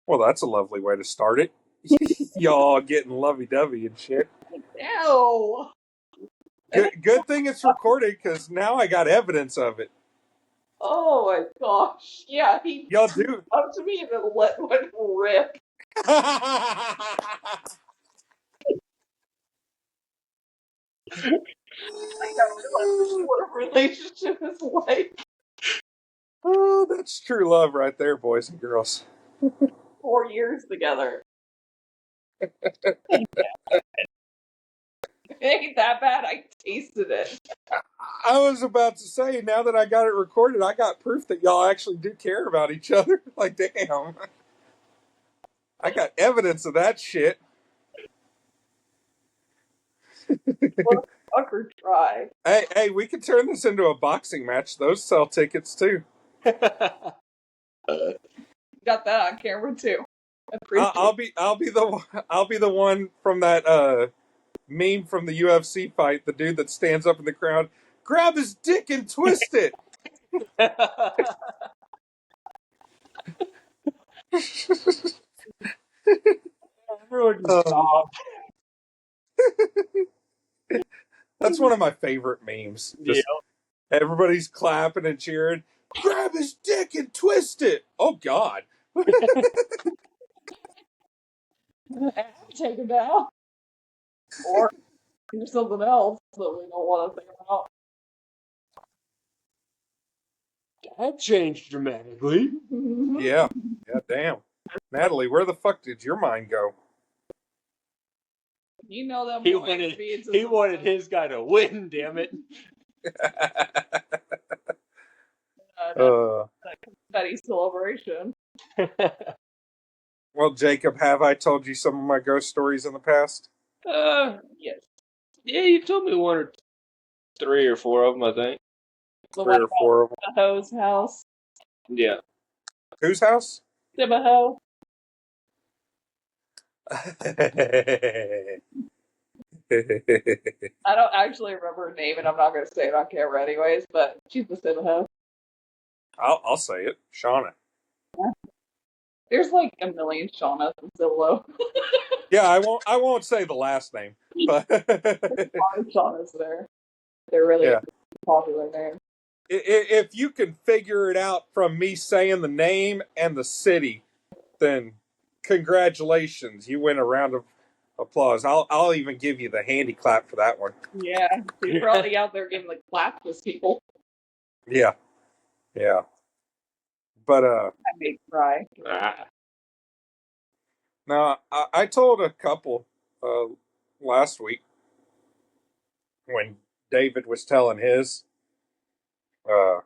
Well, that's a lovely way to start it. Y'all getting lovey-dovey and shit. Ew. Good thing it's recorded, because now I got evidence of it. Oh my gosh. Yeah, he Y'all do. up to me and then let one rip. I never realized what a relationship is like. Oh, that's true love right there, boys and girls. 4 years together. It ain't that bad. I tasted it. I was about to say, now that I got it recorded, I got proof that y'all actually do care about each other. Like, damn. I got evidence of that shit. Fucker try. Hey, we could turn this into a boxing match. Those sell tickets too. Got that on camera too. I'll be the one from that meme from the UFC fight. The dude that stands up in the crowd, grab his dick and twist it. Everyone just stop. That's one of my favorite memes. Yeah. Just everybody's clapping and cheering. Grab his dick and twist it. Oh God. Take it down. Or do something else that we don't want to think about. That changed dramatically. Yeah. Yeah. Damn. Natalie, where the fuck did your mind go? You know them. He wanted his guy to win, damn it. Betty celebration. Well, Jacob, have I told you some of my ghost stories in the past? Yes. Yeah, you told me one or three or four of them, I think. The Three one or four of about Sibaho's house. Yeah. them. Whose house? Sibaho. I don't actually remember her name, and I'm not going to say it on camera anyways, but she's the Sibaho. I'll say it, Shauna. There's like a million Shaunas in Sibaho. Yeah, I won't say the last name, but A lot of Shaunas there. They're really yeah. popular names. If you can figure it out from me saying the name and the city, then congratulations, you win a round of applause. I'll even give you the handy clap for that one. Yeah, she's probably out there giving like claps with people. Yeah, yeah. But I made cry. now I told a couple last week when David was telling his. Uh,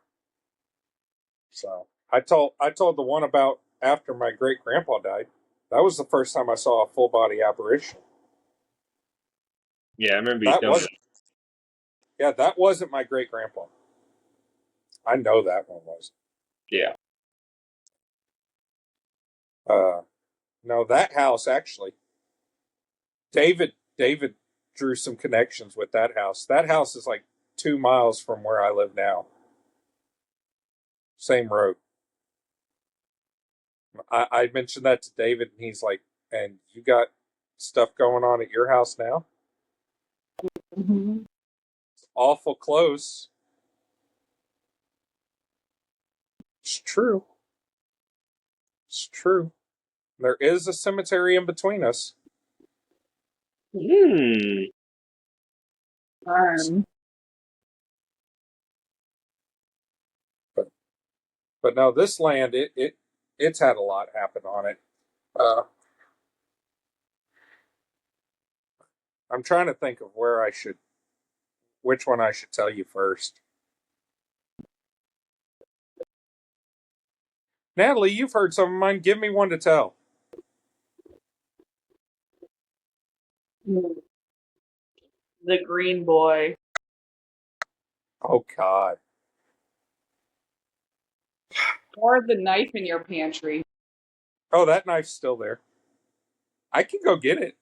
so I told the one about after my great grandpa died. That was the first time I saw a full body apparition. Yeah, I remember you That telling me. wasn't. Yeah, that wasn't my great grandpa. I know that one was. Yeah. No, that house actually. David drew some connections with that house. That house is like 2 miles from where I live now. Same road. I mentioned that to David, and he's like, "And you got stuff going on at your house now?" Mm-hmm. It's awful close. It's true. It's true. There is a cemetery in between us. But no, this land it's had a lot happen on it. Uh, I'm trying to think of which one I should tell you first. Natalie, you've heard some of mine. Give me one to tell. The green boy. Oh God. Or the knife in your pantry. Oh, that knife's still there. I can go get it.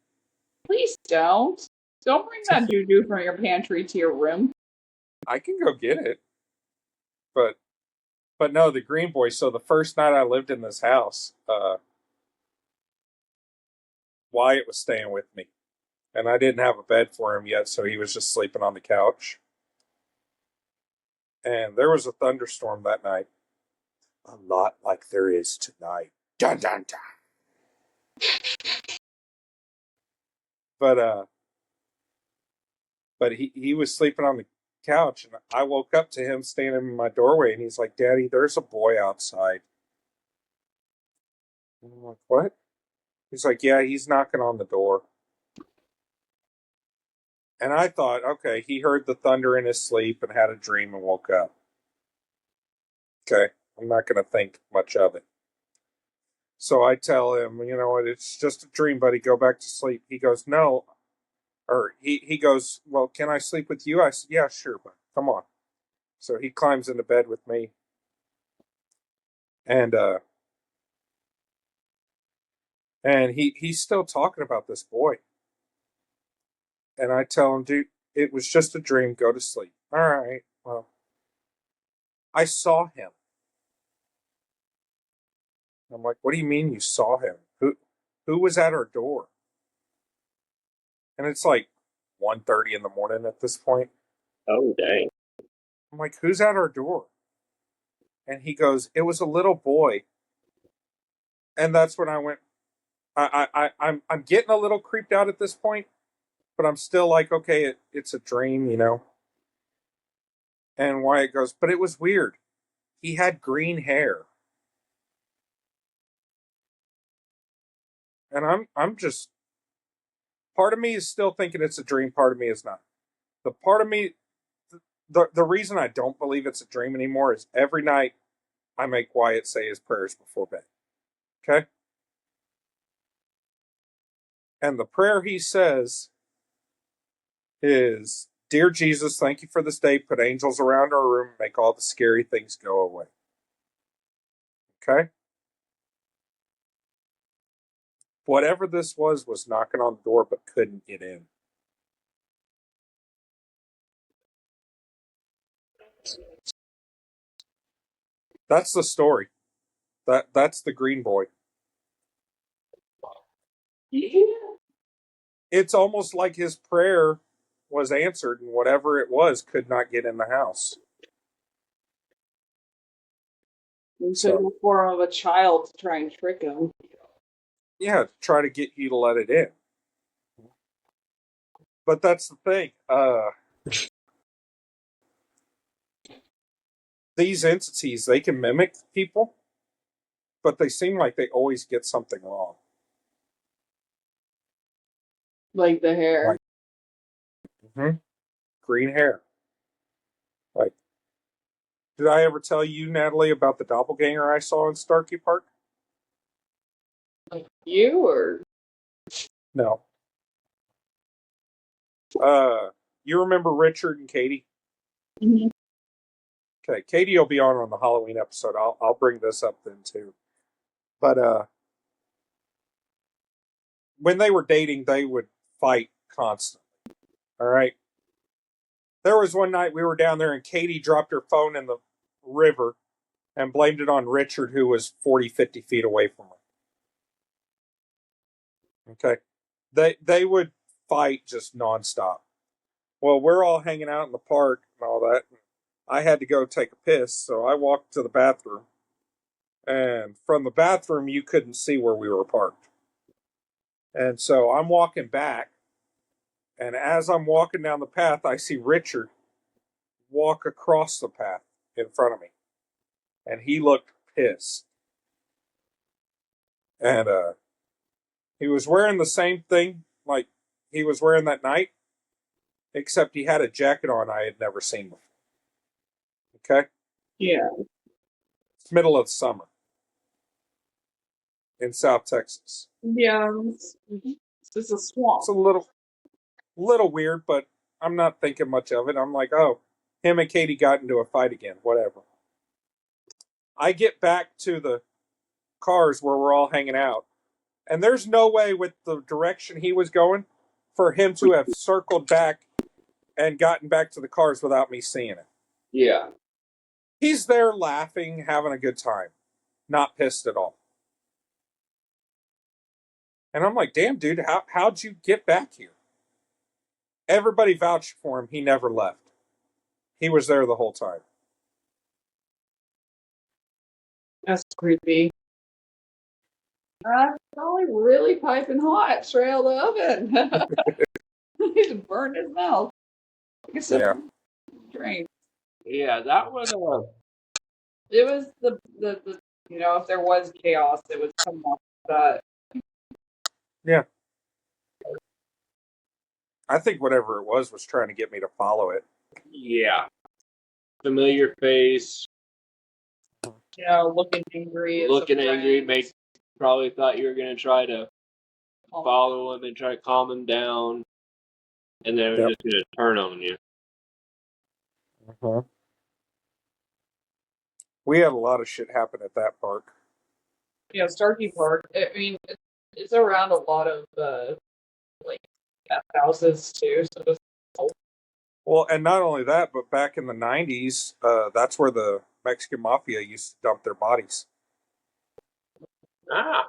Please don't. Don't bring that juju from your pantry to your room. I can go get it. But no, the green boy. So the first night I lived in this house, Wyatt was staying with me. And I didn't have a bed for him yet, so he was just sleeping on the couch. And there was a thunderstorm that night. A lot like there is tonight. Dun dun dun. But he was sleeping on the couch, and I woke up to him standing in my doorway, and he's like, "Daddy, there's a boy outside." And I'm like, "What?" He's like, "Yeah, he's knocking on the door." And I thought, okay, he heard the thunder in his sleep and had a dream and woke up. Okay, I'm not going to think much of it. So I tell him, you know what, it's just a dream, buddy. Go back to sleep. He goes, no. Or he goes, well, can I sleep with you? I said, yeah, sure, but come on. So he climbs into bed with me. And he's still talking about this boy. And I tell him, dude, it was just a dream. Go to sleep. All right. Well, I saw him. I'm like, what do you mean you saw him? Who was at our door? And it's like 1:30 in the morning at this point. Oh, dang. I'm like, who's at our door? And he goes, it was a little boy. And that's when I went, I'm getting a little creeped out at this point, but I'm still like, okay, it's a dream, you know. And Wyatt goes, but it was weird. He had green hair. And I'm just, part of me is still thinking it's a dream, part of me is not. The part of me, the reason I don't believe it's a dream anymore is every night I make Wyatt say his prayers before bed. Okay? And the prayer he says is, Dear Jesus, thank you for this day. Put angels around our room, make all the scary things go away. Okay? Whatever this was knocking on the door but couldn't get in. That's the story. That's the green boy. Yeah. It's almost like his prayer was answered and whatever it was could not get in the house. In So, the form of a child to try and trick him. yeah, to try to get you to let it in. But that's the thing. These entities, they can mimic people, but they seem like they always get something wrong. Like the hair. Like, green hair. Like, did I ever tell you, Natalie, about the doppelganger I saw in Starkey Park? Like you or No. You remember Richard and Katie? Mhm. Okay, Katie will be on the Halloween episode. I'll bring this up then too. But when they were dating, they would fight constantly. All right. There was one night we were down there and Katie dropped her phone in the river and blamed it on Richard, who was 40, 50 feet away from her. Okay. They would fight just nonstop. Well, we're all hanging out in the park and all that. I had to go take a piss, so I walked to the bathroom. And from the bathroom, you couldn't see where we were parked. And so I'm walking back. And as I'm walking down the path, I see Richard walk across the path in front of me. And he looked pissed. And he was wearing the same thing like he was wearing that night, except he had a jacket on I had never seen before. Okay? yeah. It's middle of the summer in South Texas. Yeah. It's just a swamp. It's a little weird, but I'm not thinking much of it. I'm like, oh, him and Katie got into a fight again, whatever. I get back to the cars where we're all hanging out, and there's no way with the direction he was going for him to have circled back and gotten back to the cars without me seeing it. Yeah. He's there laughing, having a good time, not pissed at all. And I'm like, damn, dude, how'd you get back here? Everybody vouched for him. He never left. He was there the whole time. That's creepy. Probably really piping hot straight out of the oven. He's burned his mouth. Like I said, Yeah. drain. Yeah, that was It was the if there was chaos, it was coming off that. Yeah. I think whatever it was trying to get me to follow it. yeah. Familiar face, Looking angry. looking angry, probably thought you were gonna try to follow him and try to calm him down, and then it was just gonna turn on you. Uh-huh. We had a lot of shit happen at that park. Starkey Park. I mean, it's around a lot of like houses too. So it's Well, and not only that, but back in the 90s, that's where the Mexican mafia used to dump their bodies. Ah,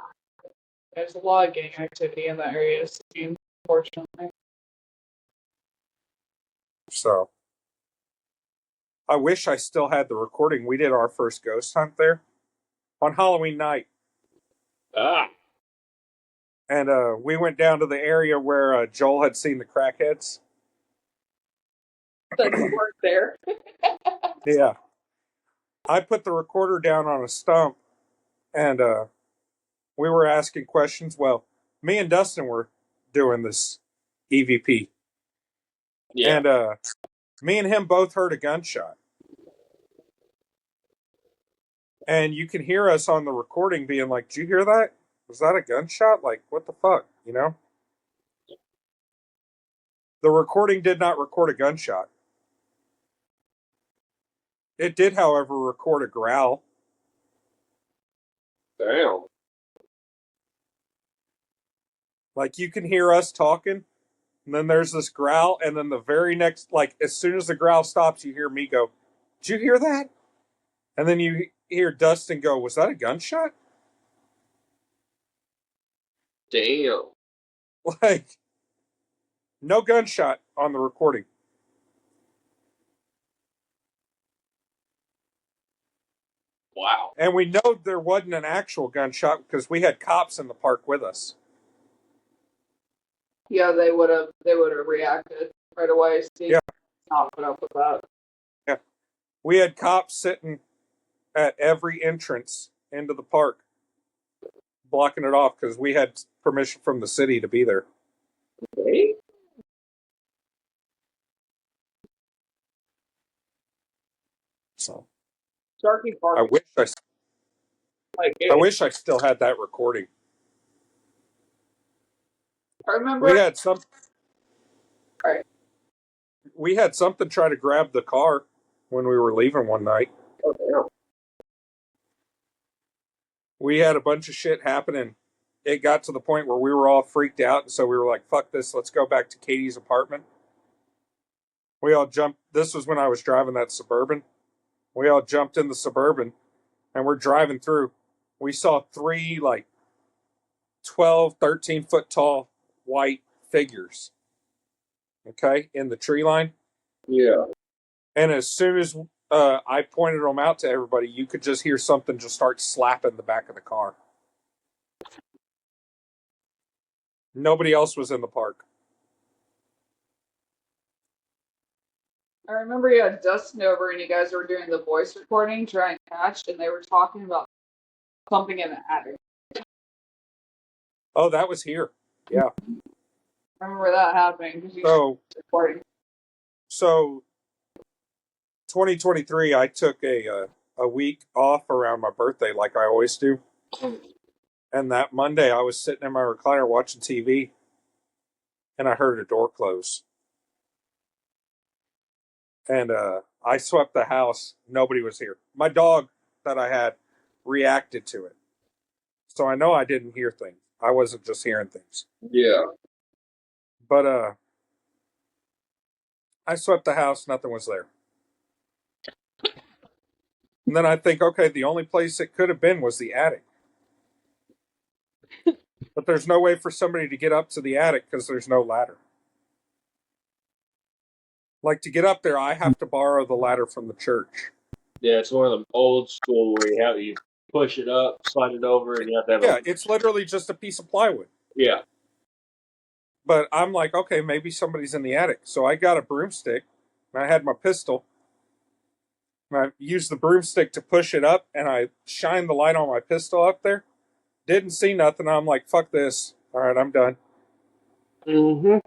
there's a lot of gang activity in that area, unfortunately. So I wish I still had the recording. We did our first ghost hunt there on Halloween night. And we went down to the area where Joel had seen the crackheads. That you weren't there. Yeah. I put the recorder down on a stump, and we were asking questions. Well, me and Dustin were doing this EVP. yeah. And me and him both heard a gunshot. And you can hear us on the recording being like, did you hear that? Was that a gunshot? Like, what the fuck, you know? The recording did not record a gunshot. It did, however, record a growl. Damn. Like, you can hear us talking, and then there's this growl, and then the very next, like, as soon as the growl stops, you hear me go, did you hear that? And then you hear Dustin go, was that a gunshot? Damn. Like, no gunshot on the recording. Wow. And we know there wasn't an actual gunshot because we had cops in the park with us. Yeah, they would have reacted right away. Steve Yeah. Not put up with that. Yeah. We had cops sitting at every entrance into the park, blocking it off because we had permission from the city to be there. Okay. So Starkey Park. I wish I still had that recording. I remember. We had some. Right. We had something try to grab the car when we were leaving one night. Oh, damn. We had a bunch of shit happening. It got to the point where we were all freaked out, and so we were like, fuck this, let's go back to Katie's apartment. We all jumped. This was when I was driving that Suburban. We all jumped in the Suburban, and we're driving through. We saw three, like, 12, 13-foot tall white figures, okay, in the tree line. Yeah. And as soon as I pointed them out to everybody, you could just hear something just start slapping the back of the car. Nobody else was in the park. I remember you had Dustin over and you guys were doing the voice recording, trying to catch, and they were talking about something in the attic. Oh, that was here. Yeah. I remember that happening because you So, were recording. so 2023, I took a week off around my birthday, like I always do. And that Monday, I was sitting in my recliner watching TV, and I heard a door close. And I swept the house. Nobody was here. My dog that I had reacted to it. So I know I didn't hear things. I wasn't just hearing things. Yeah. But I swept the house. Nothing was there. And then I think, okay, the only place it could have been was the attic. But there's no way for somebody to get up to the attic because there's no ladder. Like, to get up there, I have to borrow the ladder from the church. Yeah, it's one of them old school where you push it up, slide it over, and you have to have Yeah, it's literally just a piece of plywood. Yeah. But I'm like, okay, maybe somebody's in the attic. So I got a broomstick, and I had my pistol, and I used the broomstick to push it up, and I shined the light on my pistol up there. Didn't see nothing. I'm like, fuck this. All right, I'm done. Mm-hmm.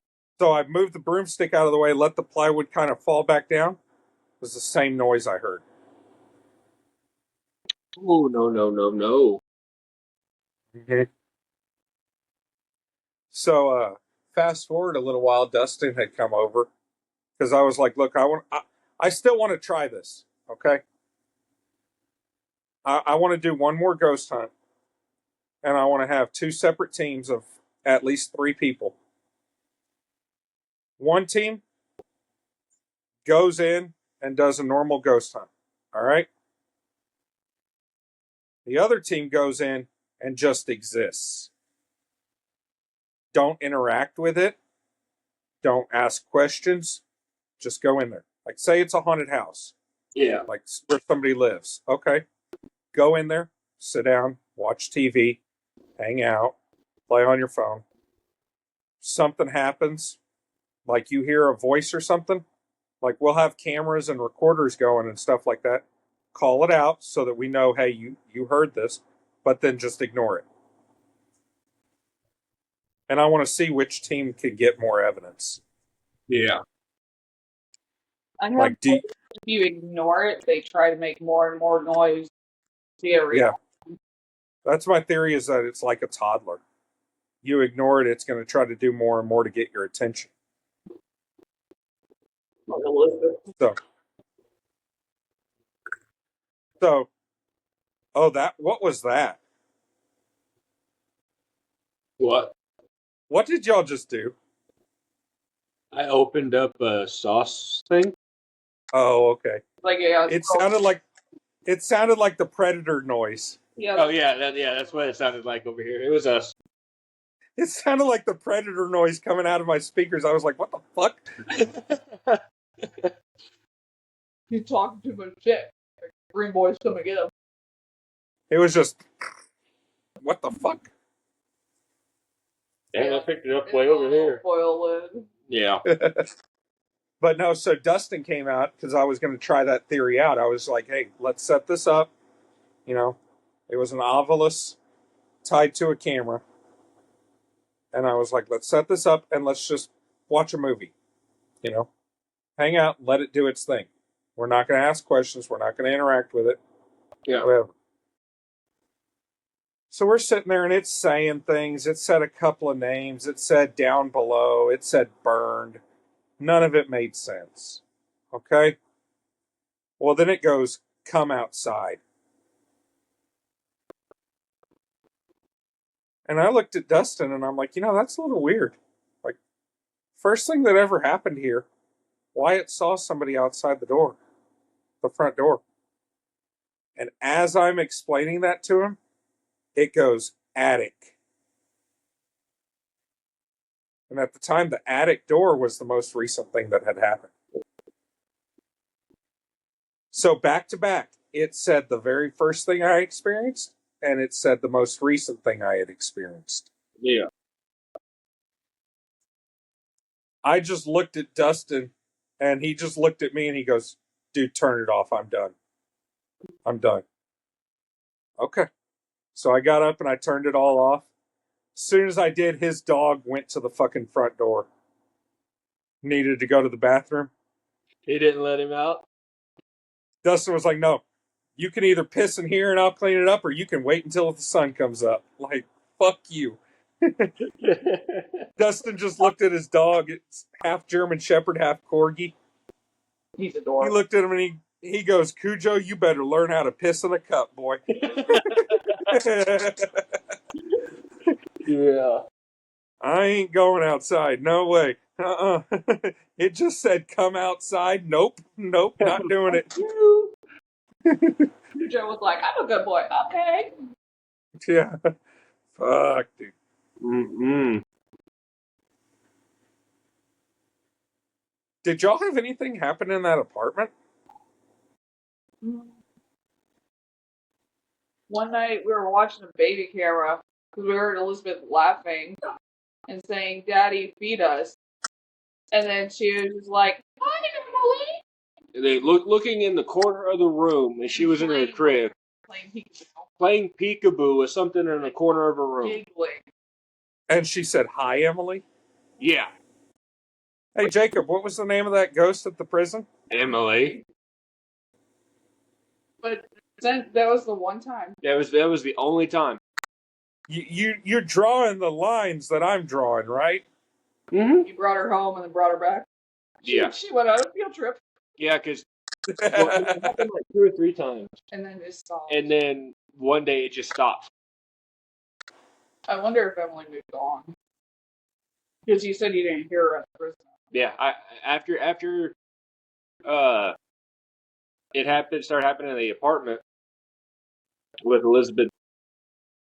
So I moved the broomstick out of the way, let the plywood kind of fall back down. It was the same noise I heard. Oh, no. Mm-hmm. So fast forward a little while, Dustin had come over because I was like, look, I still want to try this. Okay. I want to do one more ghost hunt, and I want to have two separate teams of at least 3 people. One team goes in and does a normal ghost hunt. All right. The other team goes in and just exists. Don't interact with it. Don't ask questions. Just go in there. Like, say it's a haunted house. Yeah. Like where somebody lives. Okay. Go in there, sit down, watch TV, hang out, play on your phone. Something happens, like you hear a voice or something, like we'll have cameras and recorders going and stuff like that. Call it out so that we know, hey, you heard this, but then just ignore it. And I want to see which team can get more evidence. Yeah. I have Like, if you ignore it, they try to make more and more noise. Yeah. That's my theory, is that it's like a toddler. You ignore it, it's going to try to do more and more to get your attention. So, what was that? What? What did y'all just do? I opened up a sauce thing. Oh, okay. Like, yeah, It sounded like the predator noise. yeah. Oh yeah, that's what it sounded like over here. It was us. It sounded like the predator noise coming out of my speakers. I was like, what the fuck? He's talking too much shit. Green boys come and get him. It was just, what the fuck? Damn, I picked it up way over here. Foil lid. Yeah. But no, so Dustin came out because I was going to try that theory out. I was like, hey, let's set this up. You know, it was an ovilus tied to a camera. And I was like, let's set this up and let's just watch a movie. You know, hang out, let it do its thing. We're not going to ask questions. We're not going to interact with it. Yeah. Whatever. So we're sitting there and it's saying things. It said a couple of names. It said down below. It said burned. None of it made sense. Okay? Well, then it goes, come outside. And I looked at Dustin and I'm like, that's a little weird. Like, first thing that ever happened here, Wyatt saw somebody outside the front door. And as I'm explaining that to him, it goes, attic. And at the time, the attic door was the most recent thing that had happened. So back to back, it said the very first thing I experienced, and it said the most recent thing I had experienced. Yeah. I just looked at Dustin, and he just looked at me, and he goes, dude, turn it off. I'm done. I'm done. Okay. So I got up and I turned it all off. As soon as I did, his dog went to the fucking front door. Needed to go to the bathroom. He didn't let him out? Dustin was like, no, you can either piss in here and I'll clean it up, or you can wait until the sun comes up. Like, fuck you. Dustin just looked at his dog. It's half German Shepherd, half Corgi. He's adorable. He looked at him and he goes, Cujo, you better learn how to piss in a cup, boy. Yeah. I ain't going outside. No way. It just said come outside. Nope, not doing it. Joe was like, I'm a good boy. Okay. Yeah. Fuck, dude. Mm-hmm. Did y'all have anything happen in that apartment? One night we were watching a baby camera because we heard Elizabeth laughing and saying, "Daddy, feed us." And then she was just like, "Hi, Emily." They looking in the corner of the room, and she was in her crib playing peekaboo with something in the corner of her room. Giggling. And she said, "Hi, Emily." Yeah, Hey, Jacob, what was the name of that ghost at the prison? Emily. But that was the one time. That was the only time. You're drawing the lines that I'm drawing, right? Mm-hmm. You brought her home and then brought her back. She went on a field trip. Yeah, because it happened like 2 or 3 times. And then it stopped. And then one day it just stopped. I wonder if Emily moved on. Because you said you didn't hear her at the prison. Yeah, after it started happening in the apartment with Elizabeth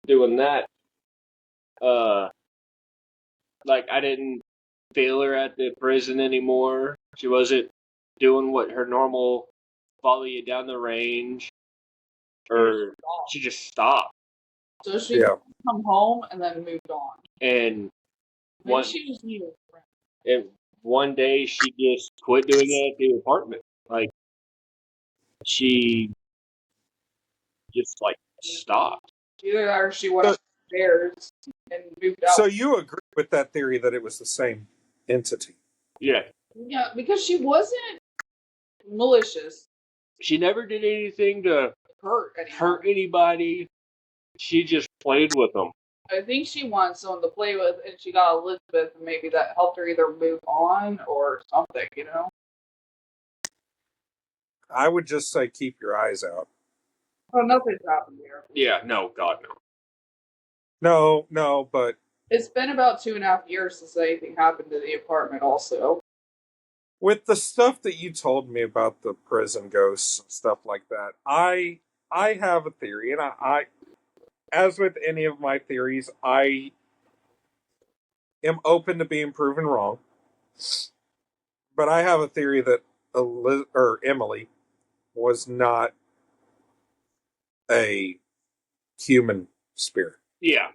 doing that. Like I didn't feel her at the prison anymore. She wasn't doing what her normal follow you down the range, or she just stopped. So she come home and then moved on. And Maybe she just needed a friend. And one day she just quit doing it at the apartment. Like she just like stopped. Either that or she went upstairs and moved out. So you agree with that theory that it was the same entity? Yeah. Yeah, because she wasn't malicious. She never did anything to hurt anybody. She just played with them. I think she wanted someone to play with, and she got Elizabeth, and maybe that helped her either move on or something, you know? I would just say keep your eyes out. Well, nothing's happened here. Yeah, no, God, no. No, but... It's been about 2.5 years since anything happened to the apartment also. With the stuff that you told me about the prison ghosts and stuff like that, I have a theory, and I as with any of my theories, I am open to being proven wrong. But I have a theory that Emily was not a human spirit. Yeah.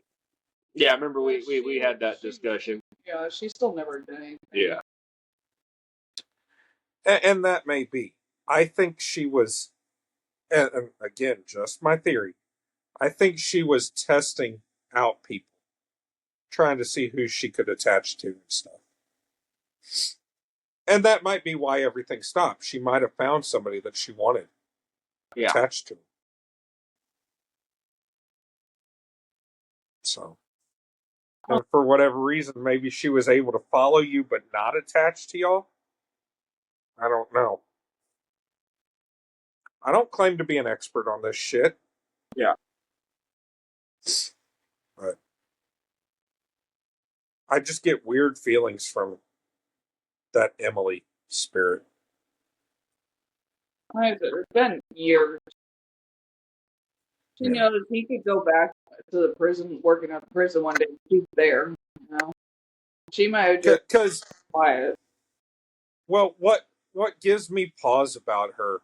Yeah, I remember we had that discussion. Yeah, she still never did anything. Yeah. And that may be. I think she was, and again, just my theory, I think she was testing out people, trying to see who she could attach to and stuff. And that might be why everything stopped. She might have found somebody that she wanted attached to. So, and for whatever reason, maybe she was able to follow you but not attached to y'all. I don't know. I don't claim to be an expert on this shit. Yeah. But I just get weird feelings from that Emily spirit. It's been years. You know, he could go back to the prison, working at the prison one day. She's there, you know. She might have just quiet. Well, what gives me pause about her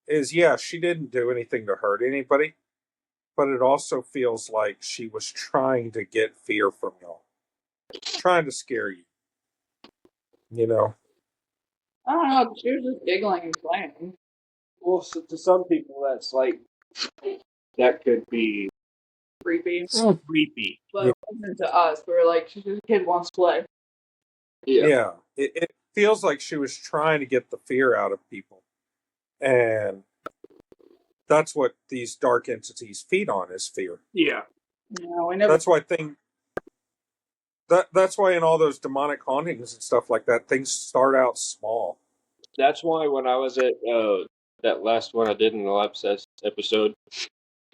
is, yeah, she didn't do anything to hurt anybody, but it also feels like she was trying to get fear from y'all, trying to scare you. You know. I don't know. She was just giggling and playing. Well, so to some people, that's like that could be creepy. Creepy. But it wasn't to us. We were like, she's just a kid wants to play. Yeah. It feels like she was trying to get the fear out of people. And that's what these dark entities feed on, is fear. Yeah. No, we never. That's why that's why in all those demonic hauntings and stuff like that, things start out small. That's why when I was at that last one I did in the last episode,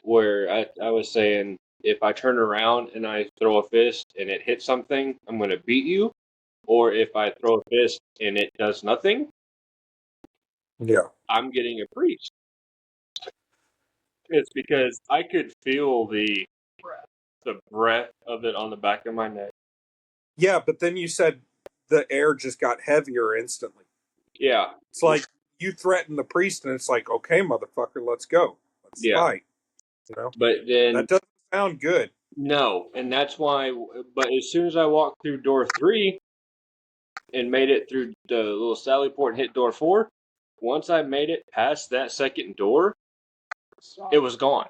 where I was saying, if I turn around and I throw a fist and it hits something, I'm going to beat you. Or if I throw a fist and it does nothing, I'm getting a priest. It's because I could feel the breath of it on the back of my neck. Yeah, but then you said the air just got heavier instantly. Yeah. It's like you threaten the priest, and it's like, okay, motherfucker, let's go. Let's fight. You know? But then That doesn't sound good. no, and that's why. But as soon as I walked through door 3 and made it through the little sally port and hit door 4, once I made it past that second door, Stop. it was gone.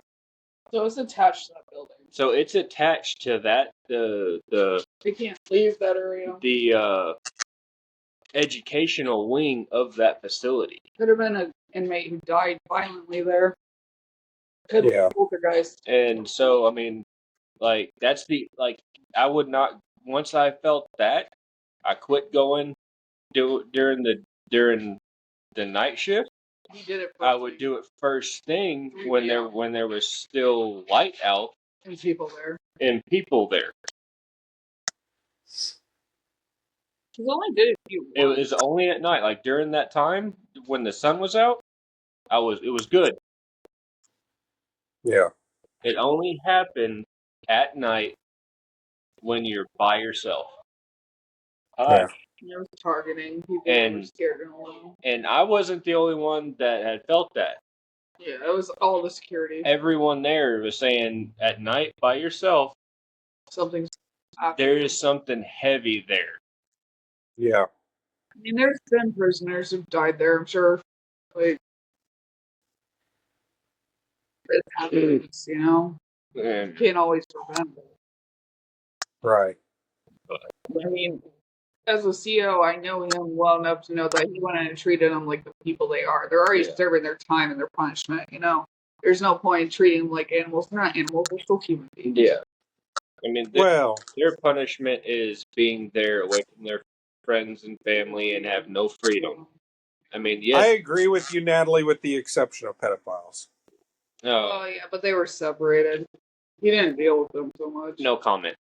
So it's attached to that building. So it's attached to that They can't leave that area. the educational wing of that facility. Could have been an inmate who died violently there. Could have been poltergeist. And so, I mean, like that's I would not. Once I felt that, I quit going during the night shift. He did it. I would do it first thing when there was still light out and people there. He only did it was only at night, like during that time when the sun was out. It was good. Yeah. It only happened at night when you're by yourself. Yeah. There was targeting. People were scared and alone. And I wasn't the only one that had felt that. Yeah, it was all the security. Everyone there was saying at night by yourself, there is something heavy there. Yeah. I mean, there's been prisoners who've died there, I'm sure. Like, it happens, you know? You can't always prevent it. Right. I mean, as a CO, I know him well enough to know that he went in and treated them like the people they are. They're already serving their time and their punishment, you know? There's no point in treating them like animals. They're not animals, they're still human beings. Yeah. I mean, their punishment is being there away from their friends and family and have no freedom. I mean, yes. I agree with you, Natalie, with the exception of pedophiles. Oh, yeah, but they were separated. He didn't deal with them so much. No comment.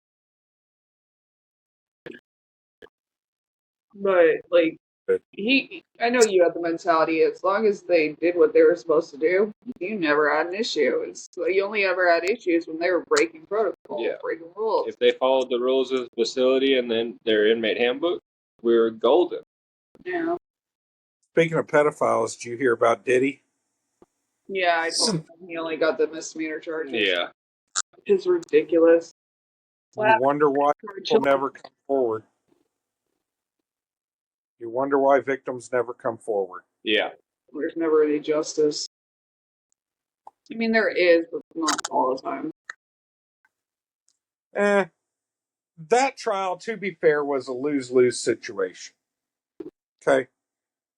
But, like, I know you had the mentality, as long as they did what they were supposed to do, you never had an issue. You only ever had issues when they were breaking protocol, breaking rules. If they followed the rules of the facility and then their inmate handbook, we were golden. Yeah. Speaking of pedophiles, did you hear about Diddy? Yeah, I told him he only got the misdemeanor charges. Yeah. Which is ridiculous. You wonder why people never come forward. You wonder why victims never come forward. Yeah. There's never any justice. I mean, there is, but not all the time. That trial, to be fair, was a lose-lose situation. Okay?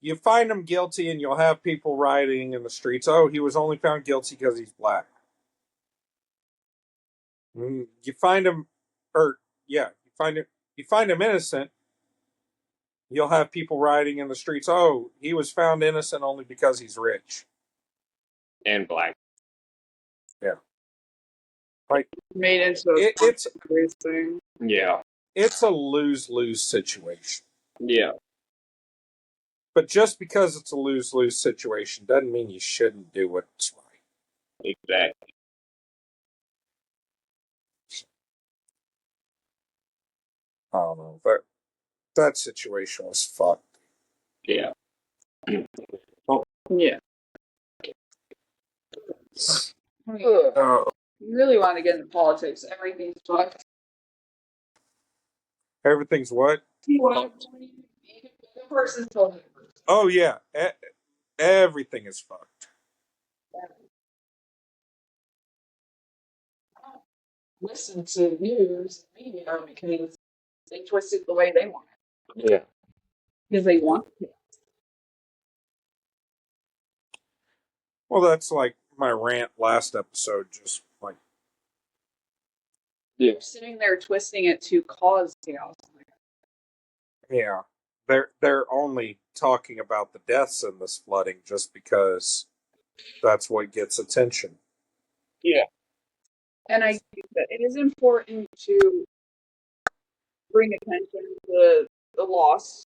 You find him guilty and you'll have people rioting in the streets. Oh, he was only found guilty because he's black. You find him, you find him innocent, you'll have people rioting in the streets. Oh, he was found innocent only because he's rich. And black. Yeah. Like, made into it's a thing. Yeah. It's a lose-lose situation. Yeah. But just because it's a lose-lose situation doesn't mean you shouldn't do what's right. Exactly. I don't know. But that situation was fucked. Yeah. Yeah. You really want to get into politics. Everything's fucked. Everything's what? The person's told it. Oh, yeah. Everything is fucked. Listen to news media because they twist it the way they want it. Yeah. Because they want it. Well, that's like my rant last episode, just like... Yeah. They're sitting there twisting it to cause chaos. Yeah. They're only talking about the deaths in this flooding just because that's what gets attention. Yeah. And I think that it is important to bring attention to the loss.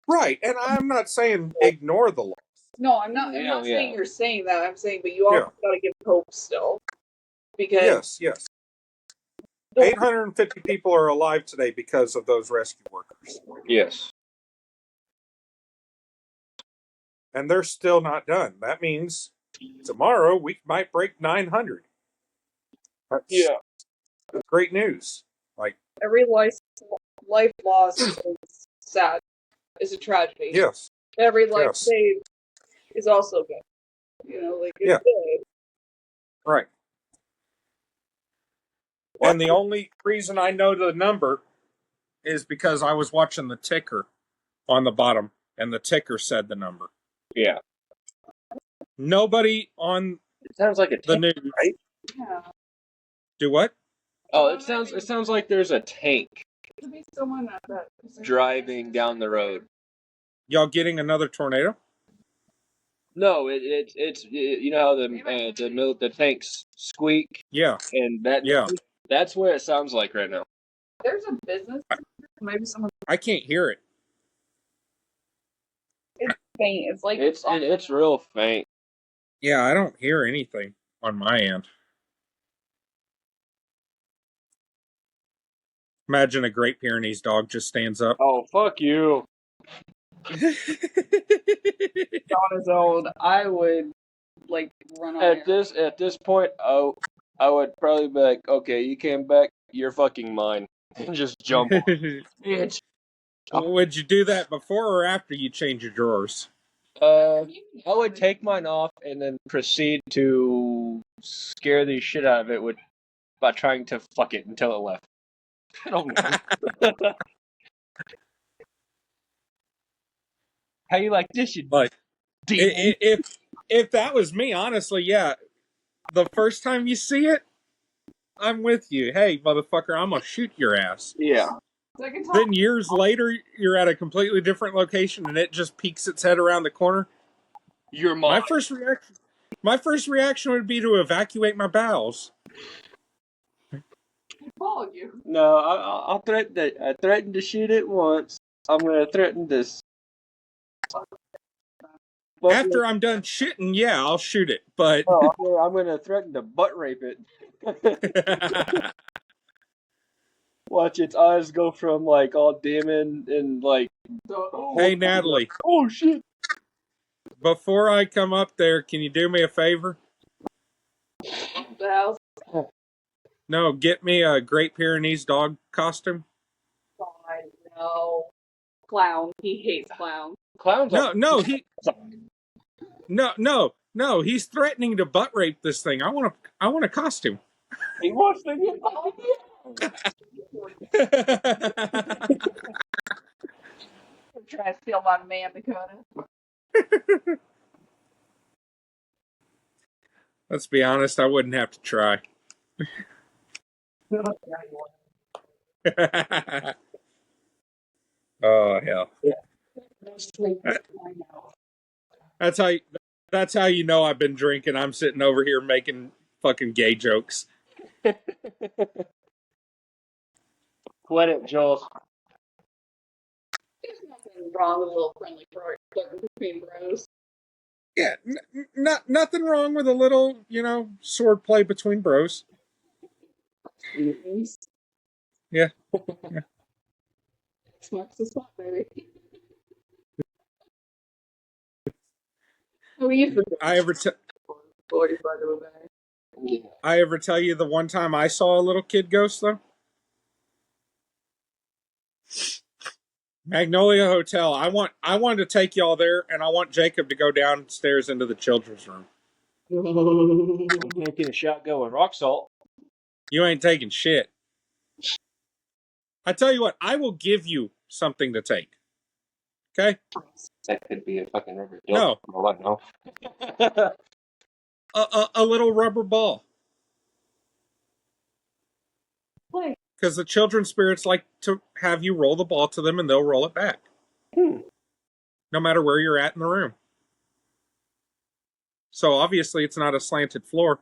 Right, and I'm not saying ignore the loss. No, I'm not saying you're saying that. I'm saying, but you also got to give hope still. Because yes. 850 people are alive today because of those rescue workers. Yes. And they're still not done. That means tomorrow we might break 900. That's great news. Like, Every life lost is sad. Is a tragedy. yes, Every life yes, saved is also good. Like it's yeah, good. right. And the only reason I know the number is because I was watching the ticker on the bottom, and the ticker said the number. Yeah. Nobody on It sounds like a the tank, news. right? Yeah. Do what? Oh, it sounds like there's a tank Could be someone that driving down the road. Y'all getting another tornado? No, it's you know how the tanks squeak, Yeah, and yeah. that's what it sounds like right now. There's a business. Maybe someone. I can't hear it. It's faint. It's like It's real faint. Yeah, I don't hear anything on my end. Imagine a Great Pyrenees dog just stands up. Oh, fuck you! on his own. I would like run on At this point, I would probably be like, okay, you came back, you're fucking mine, and just jump on. Bitch. Would you do that before or after you change your drawers? I would take mine off and then proceed to scare the shit out of it by trying to fuck it until it left. I don't know. How you like this, you Like, demon? if that was me, honestly, yeah. The first time you see it, I'm with you. Hey, motherfucker, I'm gonna shoot your ass. Yeah. Second time. Then years later, you're at a completely different location, and it just peeks its head around the corner. You're mine. My first reaction would be to evacuate my bowels. Follow you. No, I'll threaten I threatened to shoot it once. I'm gonna threaten this. After I'm done shitting, yeah, I'll shoot it. But I'm gonna threaten to butt rape it. Watch its eyes go from like all dim and like. Hey, Natalie. Oh shit! Before I come up there, can you do me a favor? The house. No, get me a Great Pyrenees dog costume. I know. Clown. He hates clowns. Clowns. No, he's threatening to butt rape this thing. I want a costume. He wants to get. Try to steal my man, Dakota. Let's be honest, I wouldn't have to try. Oh hell! That's how you know I've been drinking. I'm sitting over here making fucking gay jokes. Quit it, Jules. There's nothing wrong with a little friendly flirting between bros. Yeah, nothing wrong with a little, sword play between bros. Yeah. Smoke's the spot, baby. I ever tell you the one time I saw a little kid ghost though? Magnolia Hotel. I wanted to take y'all there, and I want Jacob to go downstairs into the children's room. I'm taking a shotgun with rock salt. You ain't taking shit. I tell you what, I will give you something to take. Okay? That could be a fucking rubber. No. I know. A little rubber ball. Why? Because the children's spirits like to have you roll the ball to them, and they'll roll it back. No matter where you're at in the room. So obviously it's not a slanted floor.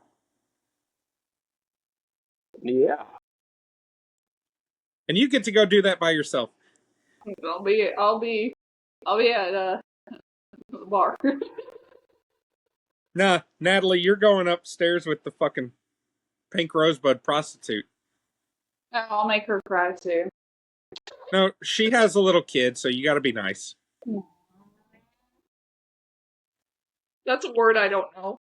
Yeah. And you get to go do that by yourself. I'll be at the bar. Nah, Natalie, you're going upstairs with the fucking pink rosebud prostitute. I'll make her cry too. No, she has a little kid, so you got to be nice. That's a word I don't know.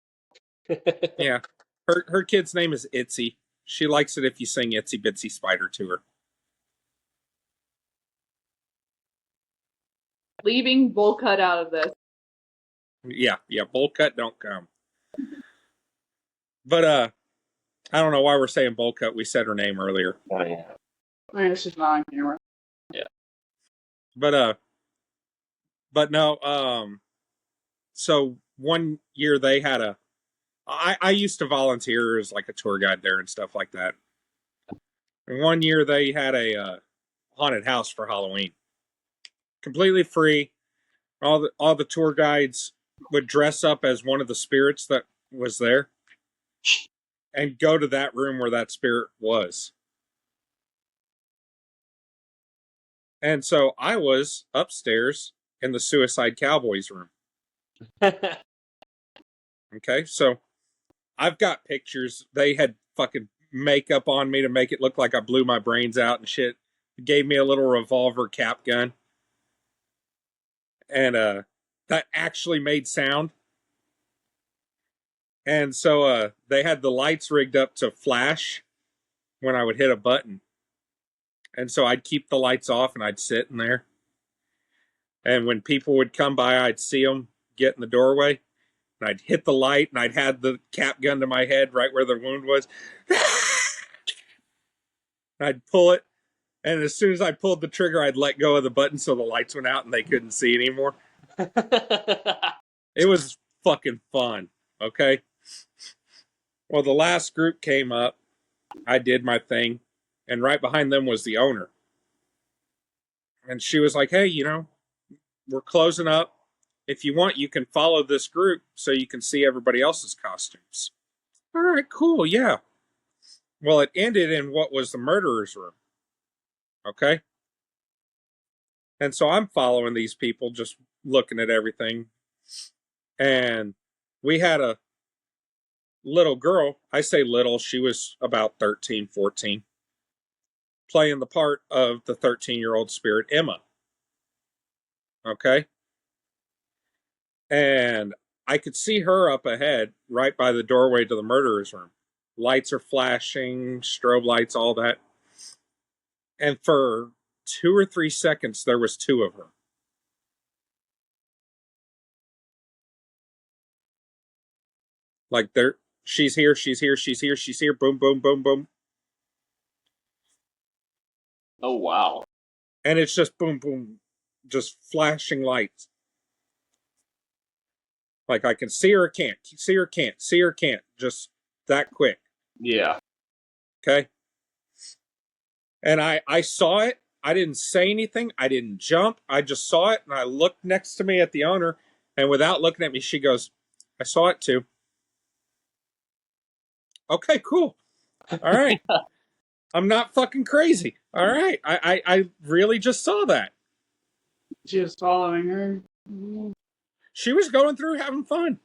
Yeah. Her kid's name is Itsy. She likes it if you sing Itsy Bitsy Spider to her. Leaving bowl cut out of this. Yeah, bowl cut don't come. But I don't know why we're saying bowl cut. We said her name earlier. Oh yeah. I mean, it's just not on camera. Yeah. But no, so one year they had I used to volunteer as like a tour guide there and stuff like that. And one year they had a haunted house for Halloween. Completely free. All the tour guides would dress up as one of the spirits that was there and go to that room where that spirit was. And so I was upstairs in the Suicide Cowboys room. Okay, so I've got pictures. They had fucking makeup on me to make it look like I blew my brains out and shit. Gave me a little revolver cap gun. And that actually made sound. And so they had the lights rigged up to flash when I would hit a button. And so I'd keep the lights off and I'd sit in there. And when people would come by, I'd see them get in the doorway. And I'd hit the light and I'd had the cap gun to my head right where the wound was. I'd pull it. And as soon as I pulled the trigger, I'd let go of the button so the lights went out and they couldn't see anymore. It was fucking fun. Okay. Well, the last group came up. I did my thing. And right behind them was the owner. And she was like, hey, we're closing up. If you want, you can follow this group so you can see everybody else's costumes. All right, cool, yeah. Well, it ended in what was the murderer's room. Okay? And so I'm following these people, just looking at everything. And we had a little girl. I say little, she was about 13, 14, playing the part of the 13-year-old spirit, Emma. Okay? And I could see her up ahead, right by the doorway to the murderer's room. Lights are flashing, strobe lights, all that. And for 2 or 3 seconds, there was 2 of her. Like she's here, she's here, she's here, she's here, boom, boom, boom, boom. Oh wow. And it's just boom, boom, just flashing lights. Like I can see her, can't, see her, can't, see her, can't, just that quick. Yeah. Okay. And I saw it. I didn't say anything. I didn't jump. I just saw it. And I looked next to me at the owner. And without looking at me, she goes, I saw it too. Okay, cool. All right. I'm not fucking crazy. All right. I really just saw that. She was following her. She was going through having fun.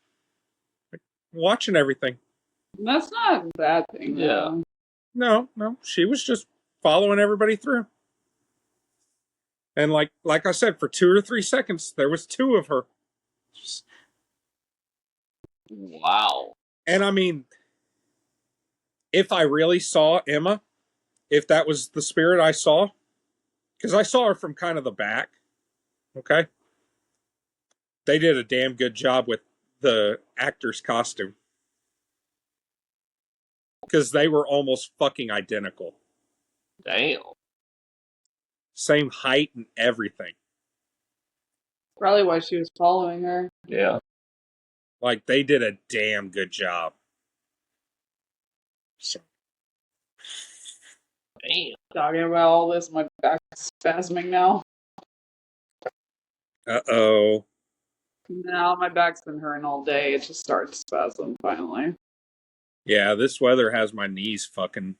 Watching everything. That's not a bad thing. Yeah. No. She was just following everybody through. And like I said, for 2 or 3 seconds, there was 2 of her. Just... Wow. And I mean, if I really saw Emma, if that was the spirit I saw, because I saw her from kind of the back, okay? They did a damn good job with the actor's costume. Because they were almost fucking identical. Damn. Same height and everything. Probably why she was following her. Yeah. Like, they did a damn good job. So. Damn. Talking about all this, my back's spasming now. Uh-oh. Now my back's been hurting all day. It just started to spasm finally. Yeah, this weather has my knees fucking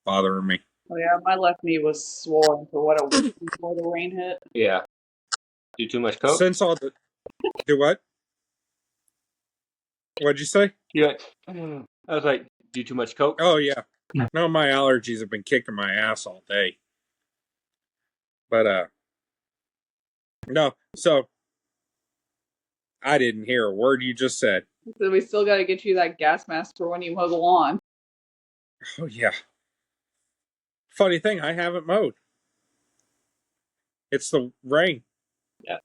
bothering me. Oh yeah, my left knee was swollen for what a week before the rain hit. Yeah. Do too much coke? Since all the... Do what? What'd you say? Yeah. I was like, do too much coke? Oh, yeah. No, my allergies have been kicking my ass all day. But no. So I didn't hear a word you just said. So we still got to get you that gas mask for when you mow the lawn. Oh yeah. Funny thing, I haven't mowed. It's the rain.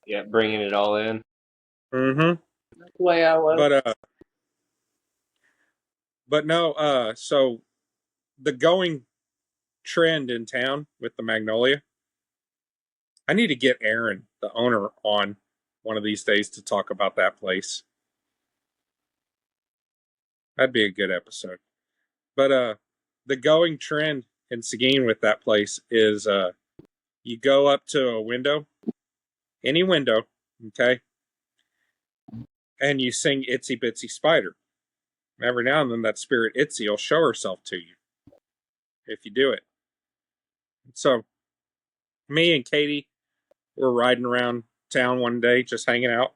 Yeah, bringing it all in. Mm-hmm. That's the way I was. But no. So the going trend in town with the Magnolia. I need to get Aaron, the owner, on one of these days to talk about that place. That'd be a good episode. But the going trend in Seguin with that place is you go up to a window, any window, okay, and you sing Itsy Bitsy Spider. And every now and then that spirit Itsy will show herself to you if you do it. So me and Katie were riding around town one day just hanging out.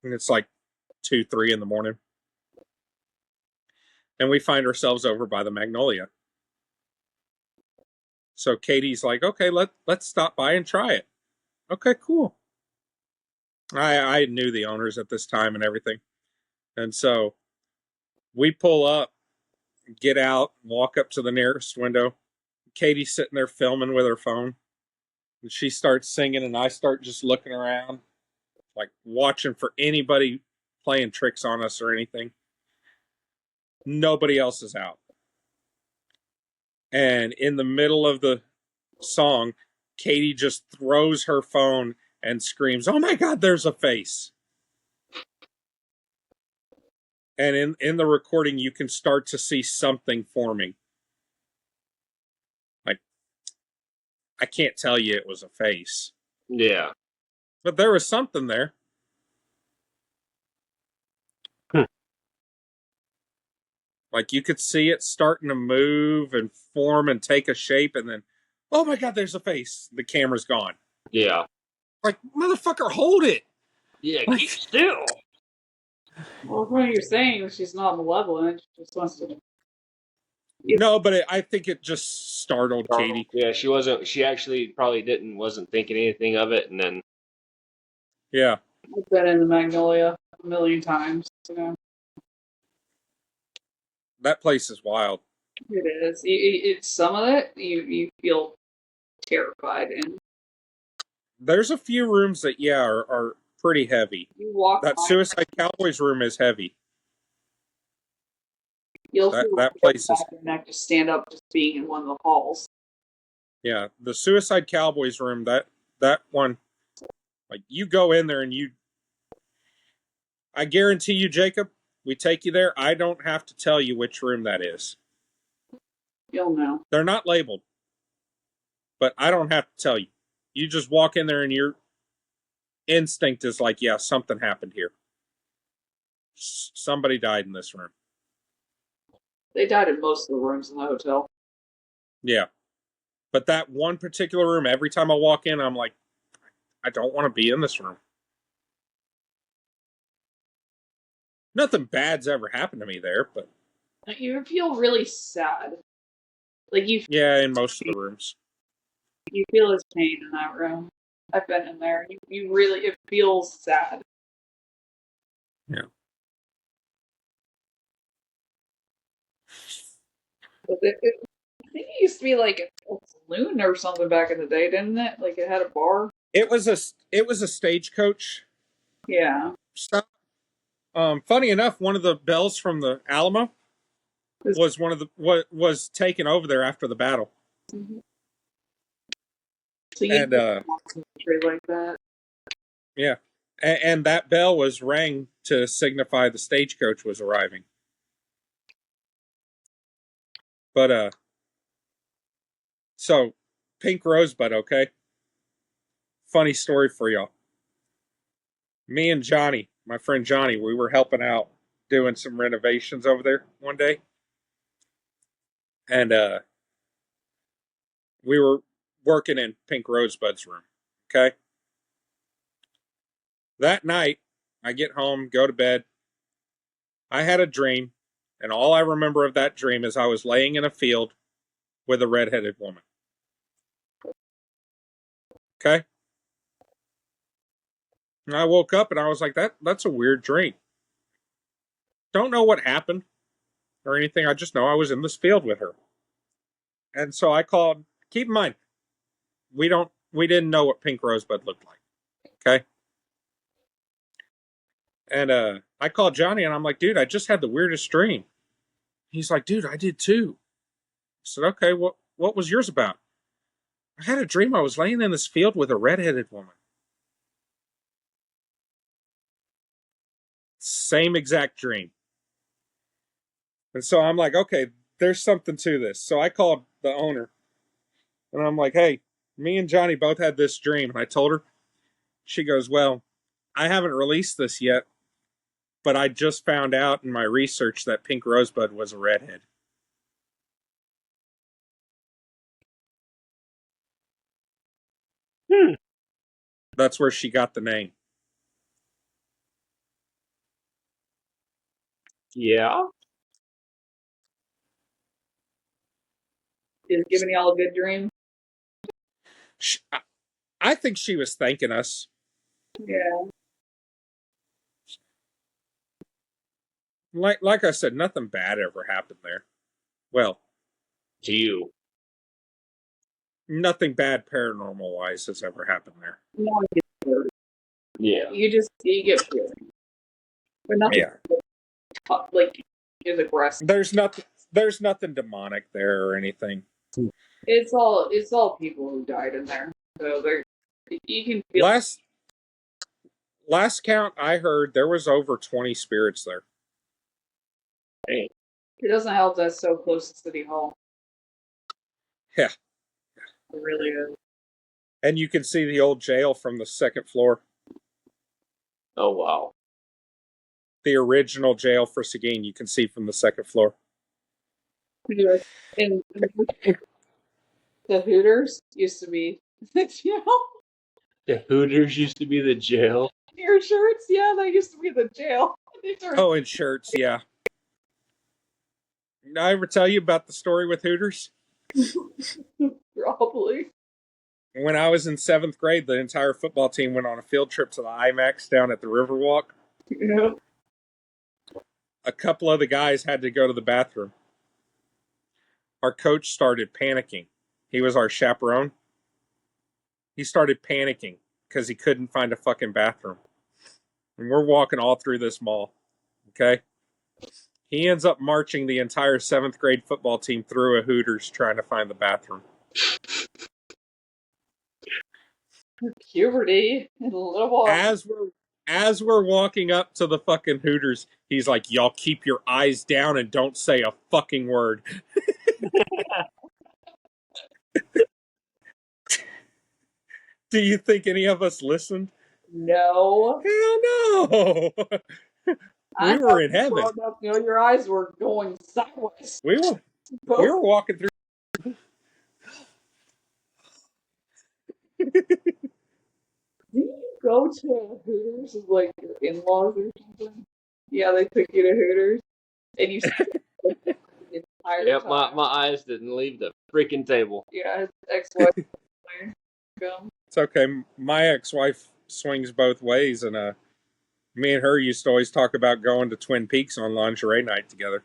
And it's like 2, 3 in the morning. And we find ourselves over by the Magnolia. So Katie's like, okay, let's stop by and try it. Okay, cool. I knew the owners at this time and everything. And so we pull up, get out, walk up to the nearest window. Katie's sitting there filming with her phone. And she starts singing, and I start just looking around, like watching for anybody playing tricks on us or anything. Nobody else is out. And in the middle of the song, Katie just throws her phone and screams, "Oh my God, there's a face." And in the recording, you can start to see something forming. Like, I can't tell you it was a face, Yeah. but there was something there. Like, you could see it starting to move and form and take a shape, and then, oh my God, there's a face. The camera's gone. Yeah. Like, motherfucker, hold it. Yeah, Like, keep still. Well, what you're saying, she's not malevolent. She just wants to. no, but I think it just startled Katie. Yeah, she wasn't. She actually probably wasn't thinking anything of it, and then Yeah. I've been in the Magnolia a million times. You know, That place is wild. it is. It's some of it you feel terrified, and There's a few rooms that, yeah, are pretty heavy. you walk That by, Suicide Cowboys room is heavy. you'll That feel like that you place back is, your neck to stand up, just being in one of the halls. yeah. The Suicide Cowboys room, that one, like, you go in there and I guarantee you, Jacob, we take you there. I don't have to tell you which room that is. You'll know. They're not labeled, but I don't have to tell you. You just walk in there and your instinct is like, yeah, something happened here. Somebody died in this room. They died in most of the rooms in the hotel. Yeah. But that one particular room, every time I walk in, I'm like, I don't want to be in this room. Nothing bad's ever happened to me there, but You feel really sad. Like yeah, in most of the rooms. you feel his pain in that room. I've been in there. You really, it feels sad. Yeah. But I think it used to be like a saloon or something back in the day, didn't it? Like it had a bar. It was a stagecoach Yeah. stop. Funny enough, one of the bells from the Alamo was one of the what was taken over there after the battle. Mm-hmm. So you And trade like that. yeah, and that bell was rang to signify the stagecoach was arriving. But so Pink Rosebud, okay. Funny story for y'all. Me and Johnny, my friend Johnny, we were helping out doing some renovations over there one day, and we were working in Pink Rosebud's room. Okay. That night, I get home, go to bed. I had a dream And all I remember of that dream is I was laying in a field with a redheaded woman. Okay? And I woke up and I was like, that's a weird dream. Don't know what happened or anything. I just know I was in this field with her. And so I called, keep in mind, we didn't know what pink rosebud looked like. Okay? And I called Johnny and I'm like, dude, I just had the weirdest dream. He's like, dude, I did too. I said, okay, what was yours about? I had a dream I was laying in this field with a redheaded woman. Same exact dream. And so I'm like, okay, there's something to this. So I called the owner and I'm like, hey, me and Johnny both had this dream. And I told her, she goes, well, I haven't released this yet, but I just found out in my research that Pink Rosebud was a redhead. That's where she got the name. Yeah. Is giving y'all a good dream. I think she was thanking us. Yeah. Like I said, nothing bad ever happened there. Well, To you. nothing bad paranormal wise has ever happened there. No one gets hurt. Yeah. You get feelings. But nothing like is aggressive. There's nothing demonic there or anything. It's all people who died in there. So you can feel Last count I heard, there was over 20 spirits there. Hey. it doesn't help that it's so close to City Hall. Yeah. It really is. And you can see the old jail from the second floor. Oh, wow. The original jail for Seguin, you can see from the second floor. And the Hooters used to be the jail. The Hooters used to be the jail. Your shirts, yeah, they used to be the jail. Oh, and shirts, yeah. Did I ever tell you about the story with Hooters? Probably. When I was in 7th grade, the entire football team went on a field trip to the IMAX down at the Riverwalk. Yeah. A couple of the guys had to go to the bathroom. Our coach started panicking. He was our chaperone. He started panicking because he couldn't find a fucking bathroom. And we're walking all through this mall. Okay? He ends up marching the entire 7th grade football team through a Hooters trying to find the bathroom. Puberty and a little boy. As we're walking up to the fucking Hooters, he's like, y'all keep your eyes down and don't say a fucking word. Do you think any of us listened? No. Hell no. We were in heaven. Your eyes were going sideways. We were walking through. Did you go to Hooters with like your in-laws or something? Yeah, they took you to Hooters, and you the entire Yep, time. my eyes didn't leave the freaking table. Yeah, his ex-wife. Go. It's okay. My ex-wife swings both ways, and me and her used to always talk about going to Twin Peaks on lingerie night together.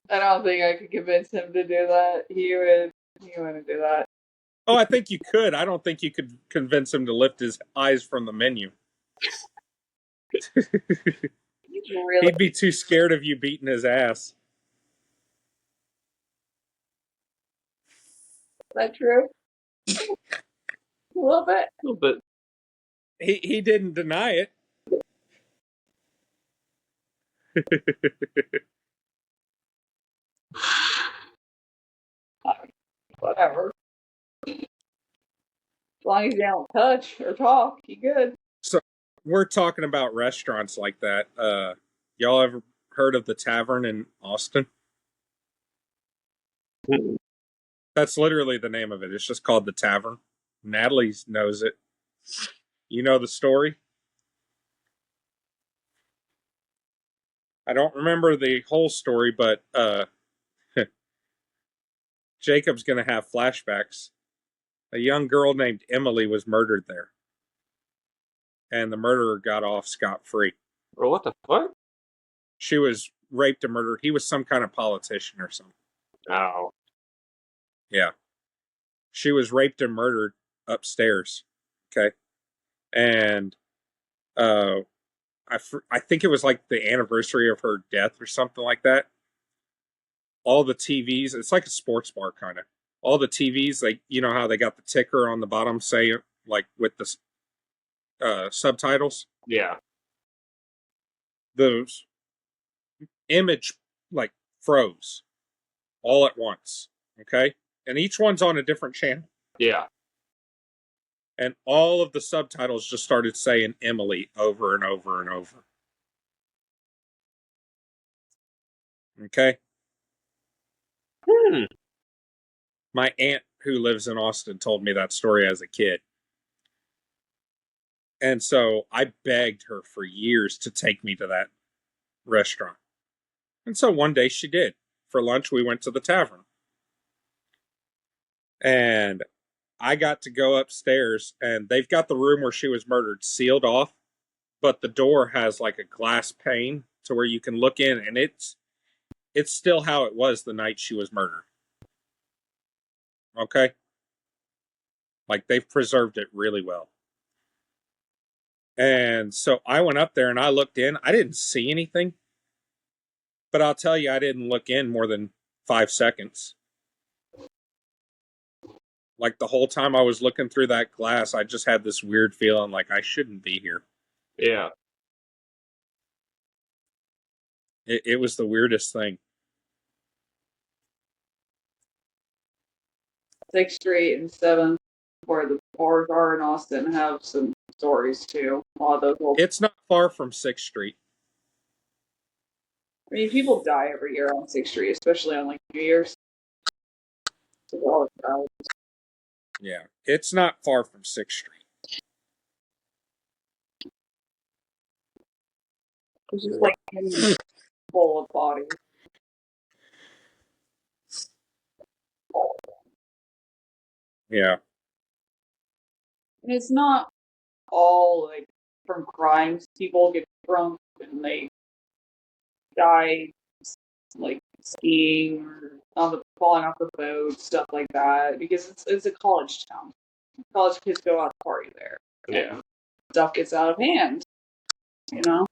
I don't think I could convince him to do that. He wouldn't do that. Oh, I think you could. I don't think you could convince him to lift his eyes from the menu. Really? He'd be too scared of you beating his ass. Is that true? A little bit. A little bit. He didn't deny it. Whatever. As long as you don't touch or talk, you good. So we're talking about restaurants like that. Y'all ever heard of the Tavern in Austin? That's literally the name of it. It's just called the Tavern. Natalie knows it. You know the story? I don't remember the whole story, but Jacob's going to have flashbacks. A young girl named Emily was murdered there, and the murderer got off scot-free. Bro, what the fuck? She was raped and murdered. He was some kind of politician or something. No. Yeah. She was raped and murdered upstairs. Okay. And I think it was like the anniversary of her death or something like that. All the TVs, it's like a sports bar kind of. All the TVs, like, you know how they got the ticker on the bottom, say, like with the subtitles? Yeah. Those image, like, froze all at once. Okay. And each one's on a different channel. Yeah. And all of the subtitles just started saying Emily over and over and over. Okay. My aunt, who lives in Austin, told me that story as a kid. And so I begged her for years to take me to that restaurant. And so one day she did. For lunch, we went to the tavern. And I got to go upstairs, and they've got the room where she was murdered sealed off, but the door has like a glass pane to where you can look in, and it's still how it was the night she was murdered. Okay? Like, they've preserved it really well. And so I went up there and I looked in. I didn't see anything, but I'll tell you, I didn't look in more than 5 seconds. Like, the whole time I was looking through that glass, I just had this weird feeling like I shouldn't be here. Yeah. It was the weirdest thing. 6th Street and 7th, where the bars are in Austin, have some stories too. A lot of those old. It's not far from 6th Street. I mean, people die every year on 6th Street, especially on like New Year's. So Yeah, it's not far from 6th Street. it's just like full of bodies. Yeah. And it's not all like from crimes. People get drunk and they die like skiing or falling off the boat, stuff like that. Because it's a college town. College kids go out to party there. Yeah. Stuff gets out of hand. You know?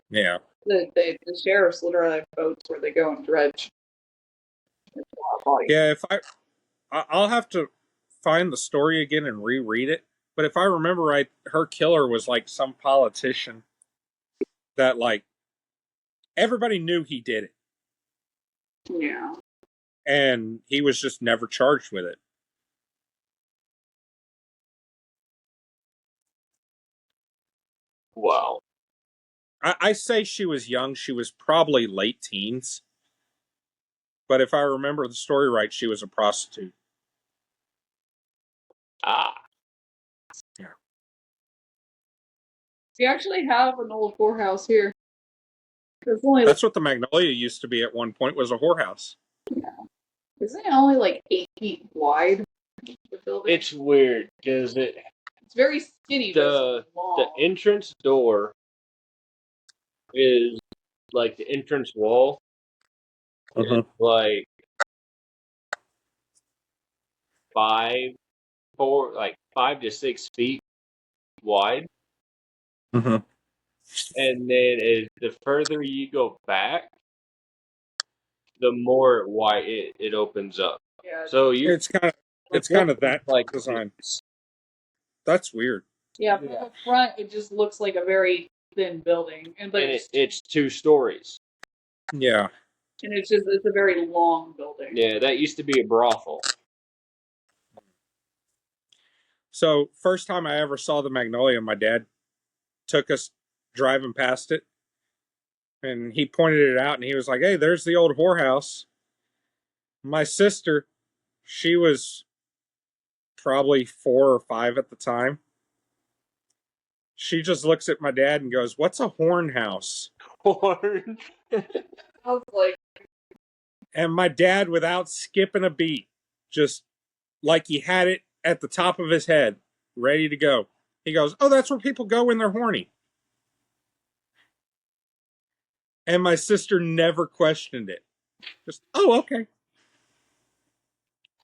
Yeah. The sheriffs literally have boats where they go and dredge. Yeah, if I'll have to find the story again and reread it. But if I remember right, her killer was like some politician that, like, everybody knew he did it. Yeah. And he was just never charged with it. Wow. I say she was young. She was probably late teens. But if I remember the story right, she was a prostitute. Ah. Yeah. We actually have an old whorehouse here. That's what the Magnolia used to be at one point, was a whorehouse. Yeah. Isn't it only like 8 feet wide? The building? It's weird because it's very skinny, but it's long. The entrance door is like the entrance wall. It's like 5 to 6 feet wide. Mm-hmm. And then the further you go back, the more wide it opens up. Yeah. So it's kind of that like design. That's weird. Yeah, from the front, it just looks like a very thin building, and it's 2 stories. Yeah. And it's a very long building. Yeah, that used to be a brothel. So, first time I ever saw the Magnolia, my dad took us driving past it, and he pointed it out, and he was like, "Hey, there's the old whorehouse." My sister, she was probably 4 or 5 at the time. She just looks at my dad and goes, "What's a horn house?" horn. I was like, And my dad, without skipping a beat, just like he had it at the top of his head, ready to go. He goes, "Oh, that's where people go when they're horny." And my sister never questioned it. Just, "Oh, okay."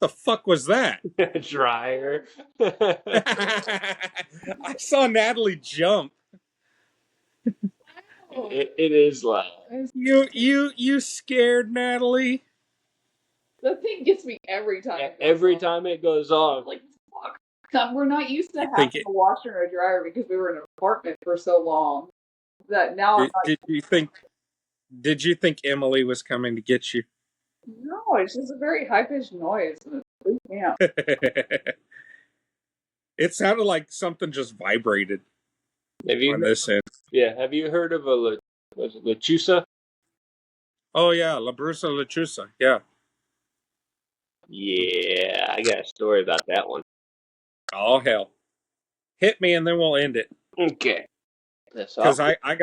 The fuck was that? Dryer. I saw Natalie jump. It is loud. You scared Natalie? the thing gets me every time. Every time it goes off. Like, fuck. We're not used to You having think it? a washer and a dryer because we were in an apartment for so long that now I'm Did you think? Did you think Emily was coming to get you? no, it's just a very high pitched noise. And it freaks me out. It sounded like something just vibrated Have you on this end. have you heard of was it Lechusa? Oh yeah, La Brusa Lechusa. Yeah. Yeah, I got a story about that one. Oh hell. Hit me and then we'll end it. Okay. That's Because all. I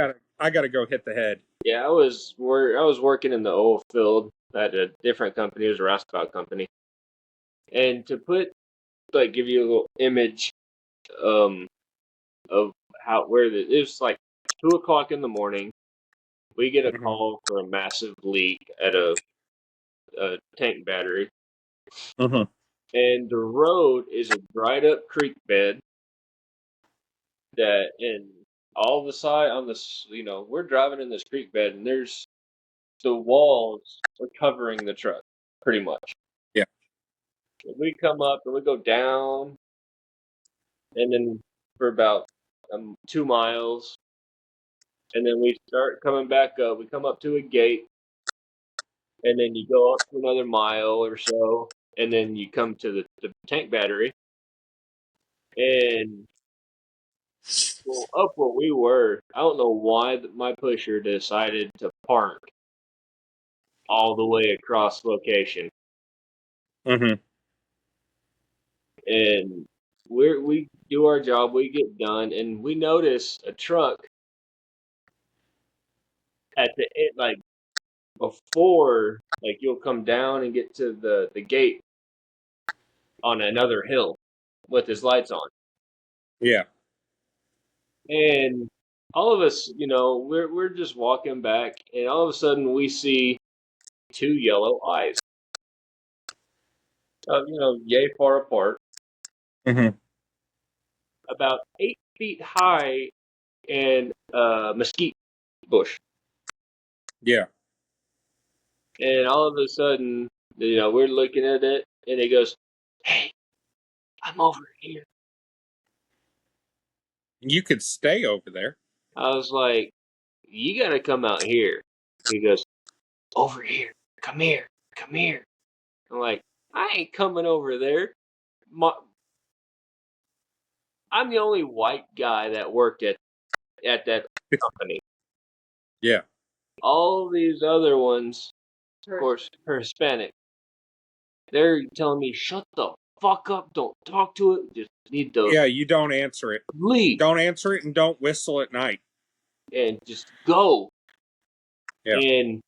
gotta go hit the head. Yeah, I was working in the oil field at a different company. It was a roustabout company. And to give you a little image of it was like 2 o'clock in the morning. We get a Mhm. call for a massive leak at a tank battery, Mhm. and the road is a dried up creek bed and all the side on this, we're driving in this creek bed, and there's the walls are covering the truck pretty much. Yeah. We come up and we go down, and then for about 2 miles, and then we start coming back up. We come up to a gate, and then you go up to another mile or so, and then you come to the tank battery. And well, up where we were, I don't know why my pusher decided to park all the way across location, Mhm. and we do our job, we get done, and we notice a truck at the end, like before, like you'll come down and get to the gate on another hill with his lights on. Yeah. And all of us, we're just walking back, and all of a sudden we see two yellow eyes, yay far apart, Mhm. about 8 feet high, and mesquite bush. Yeah. And all of a sudden, we're looking at it, and he goes, "Hey, I'm over here." You could stay over there. I was like, "You gotta come out here." He goes, "Over here, come here, come here." I'm like, "I ain't coming over there. I'm the only white guy that worked at that company. Yeah. All these other ones, of course, are Hispanic. They're telling me, shut the fuck up, don't talk to it, just need to Yeah, you don't answer it. leave Don't answer it and don't whistle at night. and just go." Yeah. And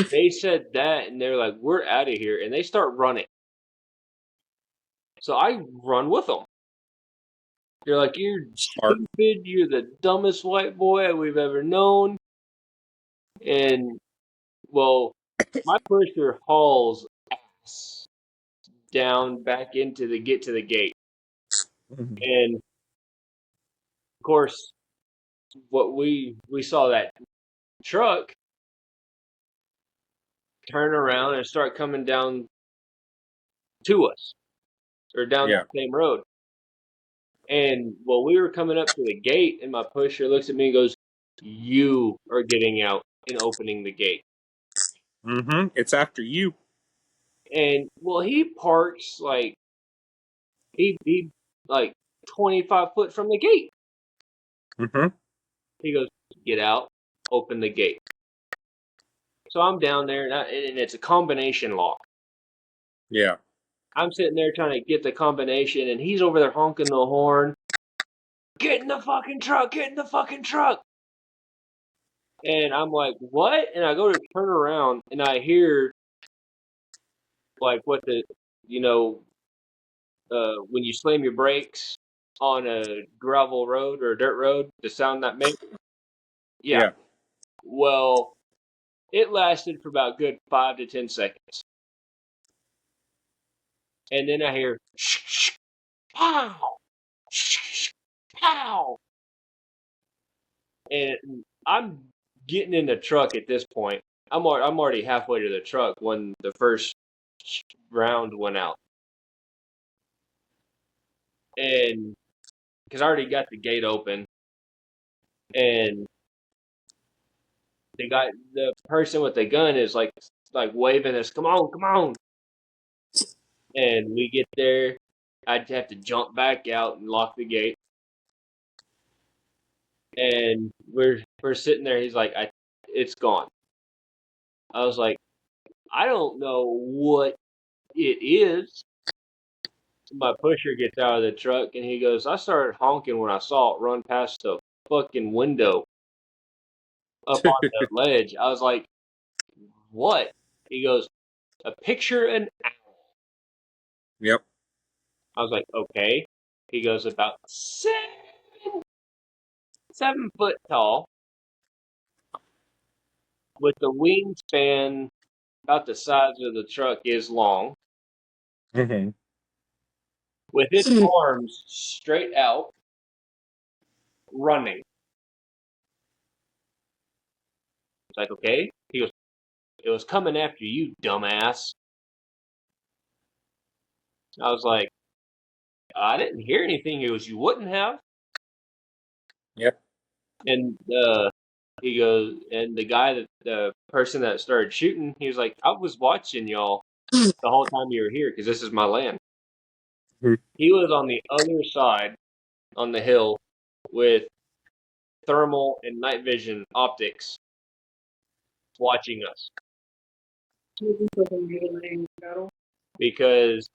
they said that, and they're like, "We're out of here," and they start running. So I run with them. They're like, "You're Smart. stupid, you're the dumbest white boy we've ever known." And, well, my pusher hauls ass down back into get to the gate. Mhm. And of course, what we saw that truck turn around and start coming down to us, or down Yeah. that same road. And while we were coming up to the gate, and my pusher looks at me and goes, "You are getting out and opening the gate." Mhm. It's after you. And well, he parks he like 25 foot from the gate. Mhm. He goes, "Get out, open the gate." So I'm down there, and it's a combination lock. Yeah. I'm sitting there trying to get the combination, and he's over there honking the horn. "Get in the fucking truck! Get in the fucking truck!" And I'm like, what? And I go to turn around and I hear like what the, you know, when you slam your brakes on a gravel road or a dirt road, the sound that makes. Yeah. Yeah. Well, it lasted for about a good 5 to 10 seconds. And then I hear, shh, shh, pow, shh, shh, pow. And I'm getting in the truck at this point. I'm already halfway to the truck when the first round went out. And because I already got the gate open, and the person with the gun is like waving us, come on, come on. And we get there, I'd have to jump back out and lock the gate. And we're sitting there. He's like, it's gone. I was like, I don't know what it is. My pusher gets out of the truck and he goes, I started honking when I saw it run past the fucking window up on the ledge. I was like, what? He goes, a picture an owl. Yep. I was like, okay. He goes, about 7 foot tall, with the wingspan about the size of the truck is long, Mm-hmm. with its arms straight out, running. It's like, okay. He goes, it was coming after you, dumbass. I was like, I didn't hear anything. He goes, you wouldn't have. Yep. And he goes, and the person that started shooting, he was like, I was watching y'all the whole time you were here because this is my land. He was on the other side on the hill with thermal and night vision optics watching us because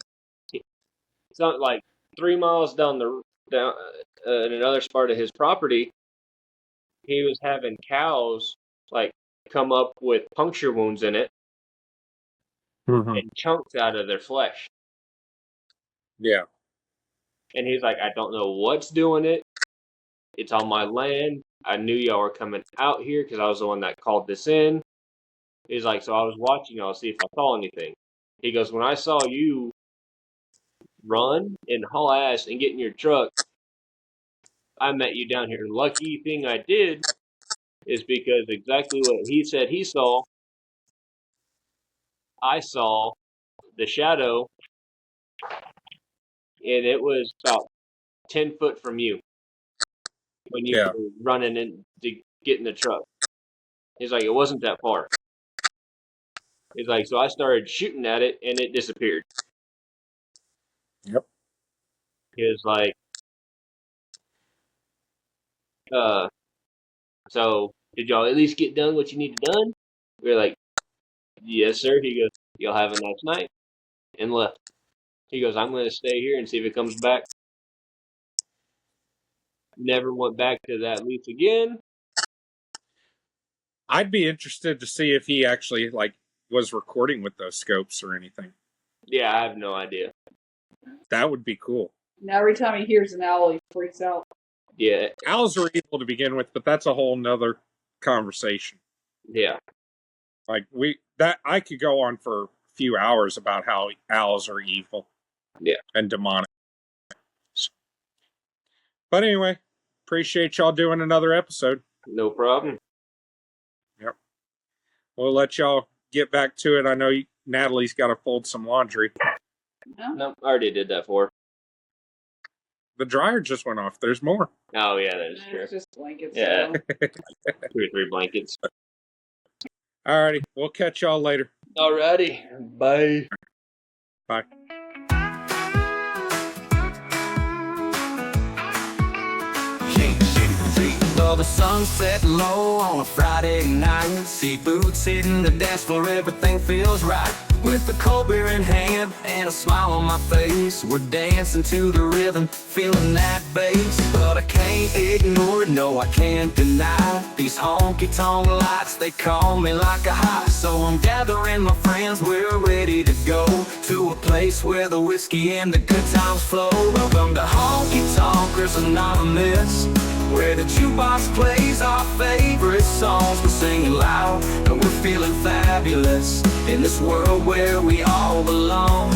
it's not like 3 miles down in another part of his property. He was having cows like come up with puncture wounds in it and chunks out of their flesh. Yeah. And he's like, I don't know what's doing it. It's on my land. I knew y'all were coming out here because I was the one that called this in. He's like, so I was watching y'all to see if I saw anything. He goes, when I saw you run and haul ass and get in your truck, I met you down here. Lucky thing I did is because exactly what he said he saw, I saw the shadow, and it was about 10 foot from you when you were running in to get in the truck. He's like, it wasn't that far. He's like, so I started shooting at it, and it disappeared. Yep. He was like, so did y'all at least get done what you needed done? We were like, yes, sir. He goes, y'all have a nice night, and left. He goes, I'm going to stay here and see if it comes back. Never went back to that lease again. I'd be interested to see if he actually was recording with those scopes or anything. Yeah, I have no idea. That would be cool. Now every time he hears an owl, he freaks out. Yeah. Owls are evil to begin with, but that's a whole nother conversation. Yeah. I could go on for a few hours about how owls are evil. Yeah. And demonic. But anyway, appreciate y'all doing another episode. No problem. Yep. We'll let y'all get back to it. I know Natalie's got to fold some laundry. No, I already did that for her. The dryer just went off. There's more. Oh, yeah, that is true. It's just blankets. Yeah. 2 or 3 blankets. Alrighty. We'll catch y'all later. Alrighty. Bye. Bye. The sunset low on a Friday night. See boots hitting the dance floor, everything feels right. With a cold beer in hand and a smile on my face, we're dancing to the rhythm, feeling that bass. But I can't ignore it, no I can't deny these honky-tonk lights, they call me like a high. So I'm gathering my friends, we're ready to go to a place where the whiskey and the good times flow. Welcome to Honky Tonkers Anonymous, where the jukebox plays our favorite songs. We're singing loud and we're feeling fabulous in this world where we all belong.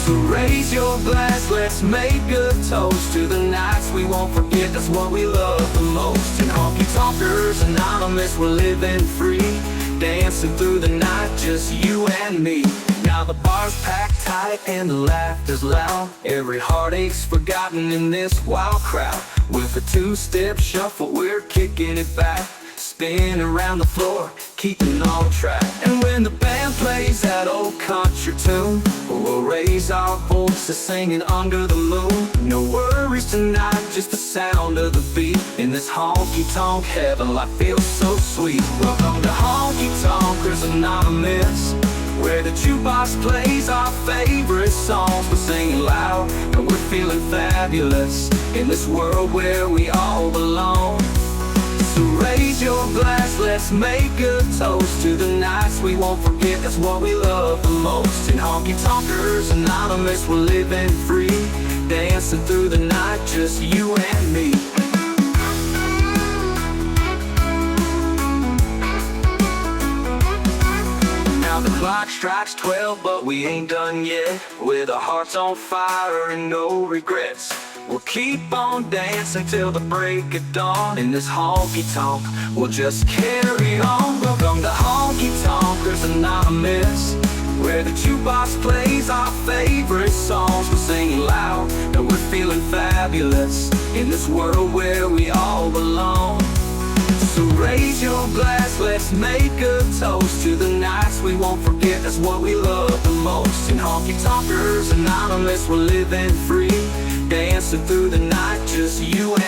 So raise your glass, let's make a toast to the nights we won't forget, that's what we love the most. In Honky Tonkers Anonymous, we're living free, dancing through the night, just you and me. Now the bar's packed tight and the laughter's loud, every heartache's forgotten in this wild crowd. With a two-step shuffle, we're kicking it back, spin around the floor, keeping on track. And when the band plays that old country tune, we'll raise our voices singing under the moon. No worries tonight, just the sound of the beat. In this honky-tonk heaven, life feels so sweet. Welcome to Honky Tonkers Anonymous, where the jukebox plays our favorite songs. We're singing loud and we're feeling fabulous in this world where we all belong. So raise your glass, let's make a toast to the nights we won't forget, that's what we love the most. In Honky Tonkers Anonymous, we're living free, dancing through the night, just you and me. Now the clock strikes 12, but we ain't done yet. With our hearts on fire and no regrets, we'll keep on dancing till the break of dawn. In this honky-tonk, we'll just carry on. Welcome to Honky Tonkers Anonymous, where the jukebox plays our favorite songs. We're singing loud and we're feeling fabulous in this world where we all belong. So raise your glass, let's make a toast to the nights we won't forget, that's what we love the most. In Honky Tonkers Anonymous, we're living free, dancing through the night, just you and